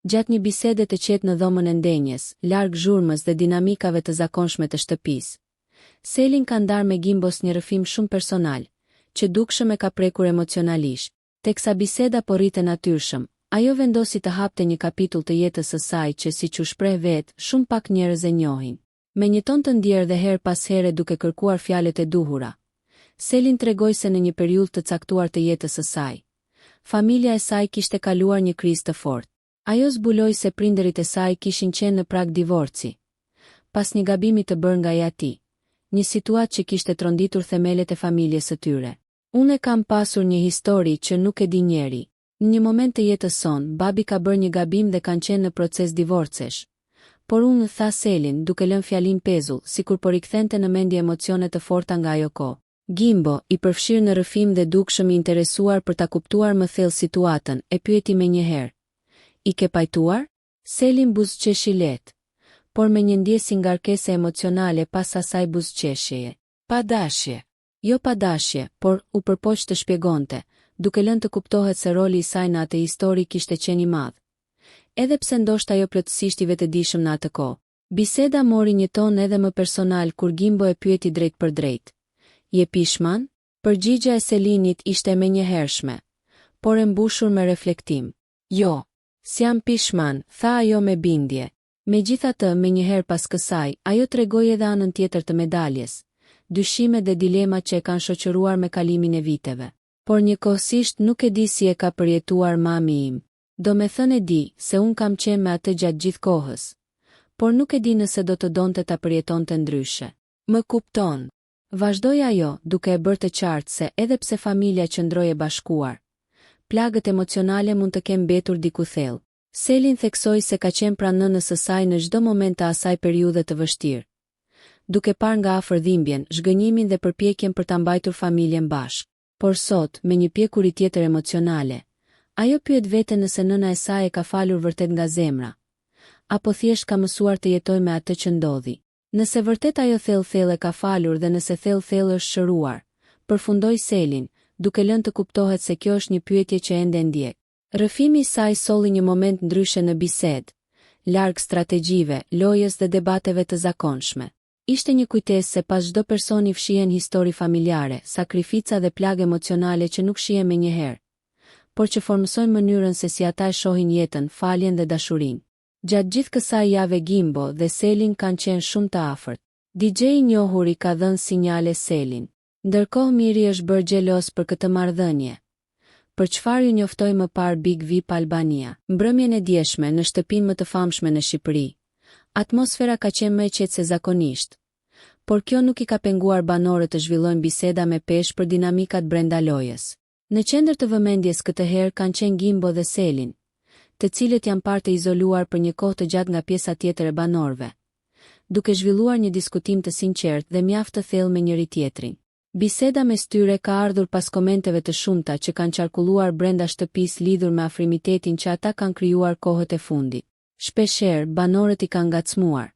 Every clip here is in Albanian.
Gjatë një bisede të qetë në dhomën e ndenjes, larg zhurmës dhe dinamikave të zakonshme të shtëpisë, Selin ka ndarë me Gimbos një rrëfim shumë personal, që dukshëm e ka prekur emocionalisht. Teksa biseda po rritë natyrshëm, ajo vendosi të hapte një kapitull të jetës së saj që siç u shpreh vetë, shumë pak njerëz e njohin. Me një ton të ndjerë dhe her pas here duke kërkuar fjalët e duhura, Selin tregoi se në një periudhë të caktuar të jetës së saj, familja e saj kishte kaluar një krizë të fortë. Ajo zbuloi se prindërit e saj kishin qenë në prag divorci, pas një gabimi të bërë nga ati, një situatë që kishte tronditur themelet e familjes së tyre. Unë kam pasur një histori që nuk e di njeri. Në një moment të jetës son, babi ka bërë një gabim dhe kanë qenë në proces divorcesh. Por unë, tha Selin, duke lënë fjalin pezull, sikur po rikthente në mendje emocione të forta nga ajo kohë. Gimbo, i përfshirë në rrëfim dhe dukshëm i interesuar për ta kuptuar më thellë situatën, e pyeti menjëherë: "I ke pajtuar?" Selin buzëqeshi lehtë, por me një ndjesë ngarkese emocionale pas asaj buzëqeshjeje. Pa dashje. Jo pa dashje, por u përpoq të shpjegonte, duke lënë të kuptohet se roli i saj në atë histori kishte qenë i madh. Edhe pse ndoshta jo plotësisht i vetëdijshëm në atë kohë. Biseda mori një ton edhe më personal kur Gimbo e pyeti drejt për drejt: "Je pishman?" Përgjigja e Selinit ishte menjëhershme, por e mbushur me reflektim. "Jo, s'jam pishman", tha ajo me bindje. Megjithatë, menjëherë pas kësaj, ajo tregoi edhe anën tjetër të medaljes, dyshimet dhe dilemat që e kanë shoqëruar me kalimin e viteve. Por njëkohësisht nuk e di si e ka përjetuar mami im. Do me thënë e di se unë kam qenë me atë gjatë gjithë kohës, por nuk e di nëse do të donte ta përjetonte ndryshe. Më kupton. Vazhdoi ajo, duke e bërë të qartë se edhe pse familja qëndroi e bashkuar, plagët emocionale mund të kenë mbetur diku thellë. Selin theksoi se ka qenë pranë nënës së saj në çdo moment të asaj periudhe të vështirë, duke parë nga afër dhimbjen, zhgënjimin dhe përpjekjen për ta mbajtur familjen bashkë. Por sot, me një pjekuri tjetër emocionale, ajo pyet veten nëse nëna e saj e ka falur vërtet nga zemra, apo thjesht ka mësuar të jetojë me atë që ndodhi. Nëse vërtet ajo thellë e ka falur dhe nëse thellë është shëruar, përfundoi Selin, duke lënë të kuptohet se kjo është një pyetje që ende ndjek. Rrëfimi i saj solli një moment ndryshe në bisedë, larg strategjive, lojës dhe debateve të zakonshme. Ishte një kujtesë se pas çdo personi fshihen histori familjare, sakrifica dhe plagë emocionale që nuk shihen menjëherë, por që formsojnë mënyrën se si ata e shohin jetën, faljen dhe dashurinë. Gjatë gjithë kësaj jave Gimbo dhe Selin kanë qenë shumë të afërt. DJ i njohur i ka dhënë sinjale Selin. Ndërkohë Miri është bërë xhelos për këtë marrëdhënie. Për çfarë ju njoftoi më parë Big VIP Albania? Mbrëmjen e dieshme në shtëpinë më të famshme në Shqipëri, atmosfera ka qenë më e qetë se zakonisht, por kjo nuk i ka penguar banorët të zhvillojnë biseda me peshë për dinamikat brenda lojës. Në qendër të vëmendjes këtë herë kanë qenë Gimbo dhe Selin, të cilët janë parë të izoluar për një kohë të gjatë nga pjesa tjetër e banorëve, duke zhvilluar një diskutim të sinqertë dhe mjaft të thellë me njëri tjetrin. Biseda mes tyre ka ardhur pas komenteve të shumta që kanë qarkulluar brenda shtëpisë lidhur me afrimitetin që ata kanë krijuar kohët e fundit. Shpeshherë banorët i kanë ngacmuar,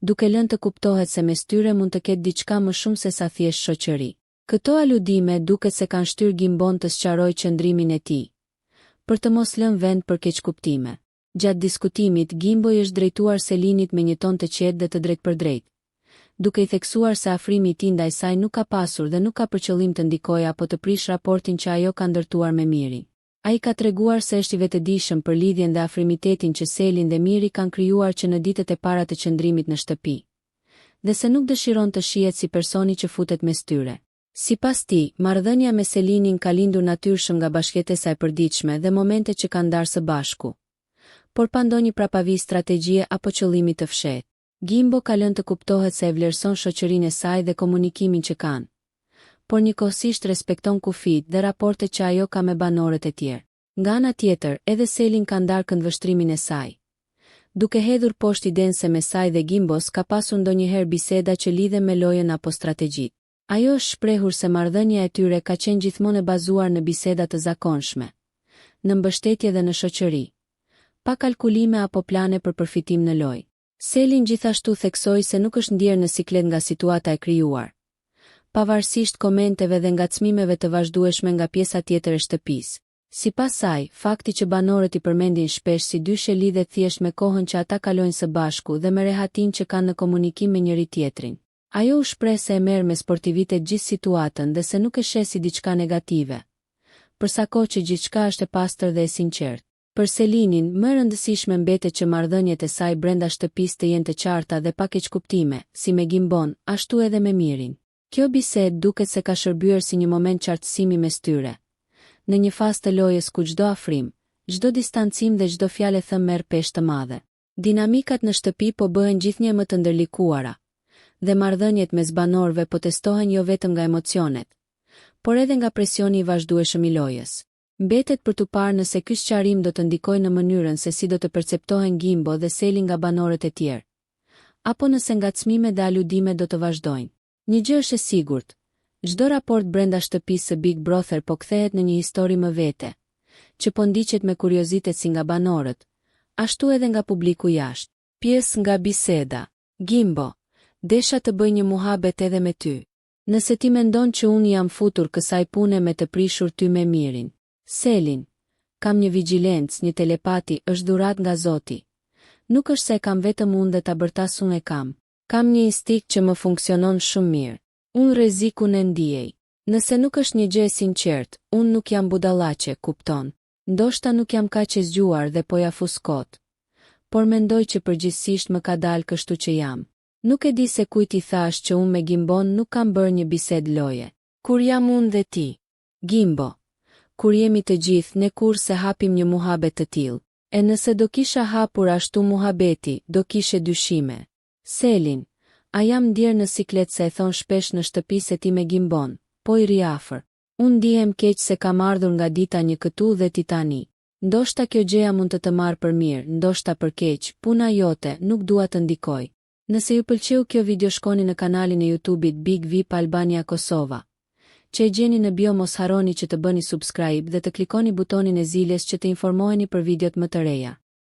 duke lënë të kuptohet se mes tyre mund të ketë diçka më shumë se sa thjesht shoqëri. Këto aludime duket se kanë shtyrë Gimbon të sqarojë qëndrimin e tij, për të mos lënë vend për keqkuptime. Gjatë diskutimit, Gimbo i është drejtuar Selinit me një ton të qetë dhe të drejtpërdrejtë, duke i theksuar se afrimi i tij ndaj saj nuk ka pasur dhe nuk ka për qëllim të ndikojë apo të prish raportin që ajo ka ndërtuar me Mirin. Ai ka treguar se është i vetëdijshëm për lidhjen dhe afrimitetin që Selin dhe Miri kanë krijuar që në ditët e para të qëndrimit në shtëpi, dhe se nuk dëshiron të shihet si personi që futet mes tyre. Sipas tij, marrëdhënia me Selinin ka lindur natyrshëm nga bashkëjetesa e përditshme dhe momentet që kanë ndarë së bashku, por pa ndonjë prapavi strategjie apo qëllimi të fshehtë. Gimbo ka lënë të kuptohet se e vlerëson shoqërinë e saj dhe komunikimin që kanë, por njëkohësisht respekton kufijtë dhe raportet që ajo ka me banorët e tjerë. Nga ana tjetër, edhe Selin ka ndarë këndvështrimin e saj, duke hedhur poshtë idenë se me saj dhe Gimbos ka pasur ndonjëherë biseda që lidhen me lojën apo strategjitë. Ajo është shprehur se marrëdhënia e tyre ka qenë gjithmonë e bazuar në biseda të zakonshme, në mbështetje dhe në shoqëri, pa kalkulime apo plane për përfitim në lojë. Selin gjithashtu theksoi se nuk është ndjerë në siklet nga situata e krijuar, pavarësisht komenteve dhe ngacmimeve të vazhdueshme nga pjesa tjetër e shtëpisë. Sipas saj, fakti që banorët i përmendin shpesh si dyshe lidhet thjesht me kohën që ata kalojnë së bashku dhe me rehatin që kanë në komunikim me njëri tjetrin. Ajo u shpreh se e merr me sportivitet gjithë situatën dhe se nuk e sheh si diçka negative, përsa kohë që gjithçka është e pastër dhe e sinqertë. Për Selinin, më e rëndësishme mbetet që marrëdhëniet e saj brenda shtëpisë të jenë të qarta dhe pa keqkuptime, si me Gimbon, ashtu edhe me Mirin. Kjo bisedë duket se ka shërbyer si një moment qartësimi mes tyre. Në një fazë të lojës ku çdo afrim, çdo distancim dhe çdo fjalë thënë merr peshë të madhe. Dinamikat në shtëpi po bëhen gjithnjë më të ndërlikuara, dhe marrëdhëniet mes banorëve po testohen jo vetëm nga emocionet, por edhe nga presioni i vazhdueshëm i lojës. Mbetet për t'u parë nëse ky sqarim do të ndikojë në mënyrën se si do të perceptohen Gimbo dhe Seli nga banorët e tjerë, apo nëse ngacmimet dhe aludimet do të vazhdojnë. Një gjë është e sigurt, çdo raport brenda shtëpisë së Big Brother po kthehet në një histori më vete, që po ndiqet me kuriozitet si nga banorët, ashtu edhe nga publiku jashtë. Pjesë nga biseda. Gimbo, desha të bëj një muhabet edhe me ty. Nëse ti mendon që unë jam futur kësaj pune me të prishur ty me Mirin. Selin, kam një vigjilencë, një telepati, është dhurat nga Zoti. Nuk është se kam vetëm unë dhe ta bërtas unë e kam. Kam një instinkt që më funksionon shumë mirë. Unë rrezikun e ndjej. Nëse nuk është një gjë e sinqert, unë nuk jam budallaqe, kupton. Ndoshta nuk jam kaq e zgjuar dhe po ja fuskot. Por mendoj që përgjithsisht më ka dalë kështu që jam. Nuk e di se kujt i thash që unë me Gimbon nuk kam bërë një bisedë loje. Kur jam unë dhe ti, Gimbo, kur jemi të gjithë ne kur se hapim një muhabet të tillë. E nëse do kisha hapur ashtu muhabeti, do kishe dyshime. Selin, a jam ndjerë në siklet se e thon shpesh në shtëpi se ti me Gimbon, po i ri afër. Unë ndihem keq se kam ardhur nga dita një këtu dhe ti tani. Ndoshta kjo gjëja mund të marr për mirë, ndoshta për keq, puna jote, nuk dua të ndikoj. Nëse ju pëlqeu kjo video shkoni në kanalin e YouTube-it Big VIP Albania Kosova, që e gjeni në bio. Mos harroni që të bëni subscribe dhe të klikoni butonin e ziljes që të informoheni për videot më të reja.